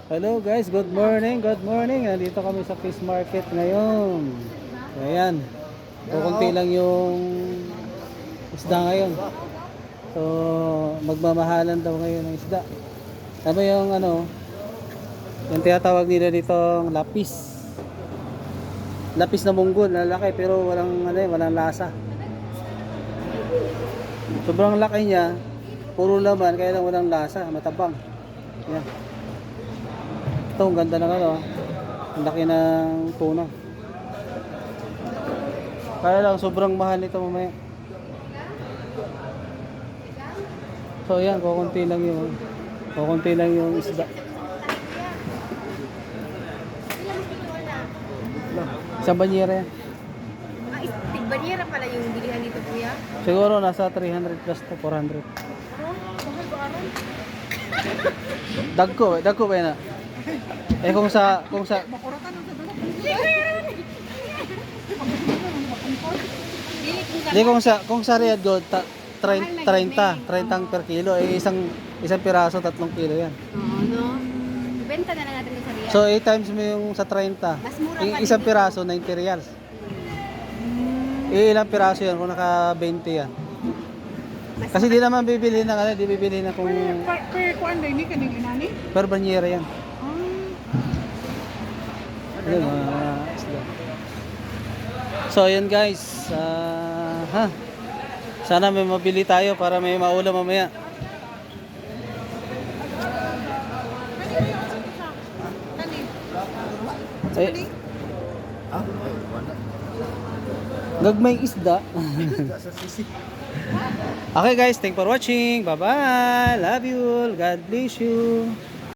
Hello guys, good morning, good morning. Nandito kami sa fish market ngayon. Ayan, kukunti lang yung isda ngayon. So, magmamahalan daw ngayon ng isda. Ano yung yung tinatawag nila dito lapis. Lapis na munggol, lalaki pero walang lasa. Sobrang laki niya, puro laman kaya lang walang lasa, matabang. Ayan. Ito, ang ganda ng ang laki ng tuna. Kaya lang, sobrang mahal nito mamaya. So, yan, kukunti lang yung isda. Isang banyera yan. Tigbanyera pala yung bilihan dito, kuya. Siguro nasa 300 plus to 400. Mahal ba aron? Dagko ba yan? Kung sa Di kung sa Riyadh Gold 30 per kilo isang piraso 3 kilo yan. Oo, no. Benta na lang natin sa Riyadh. So 8 times mo yung sa 30. Mas mura pa Isang dito. piraso 90 reals. Ilang piraso yan kung naka 20 yan. Kasi di naman bibili na kung Per kuan day ni kaning inani? per banyera yan. Ayun, isda. So yun guys, sana may mabili tayo para may maulam mamaya. Eh, gagmay isda. Okay guys, thanks for watching. Bye bye. Love you all. God bless you.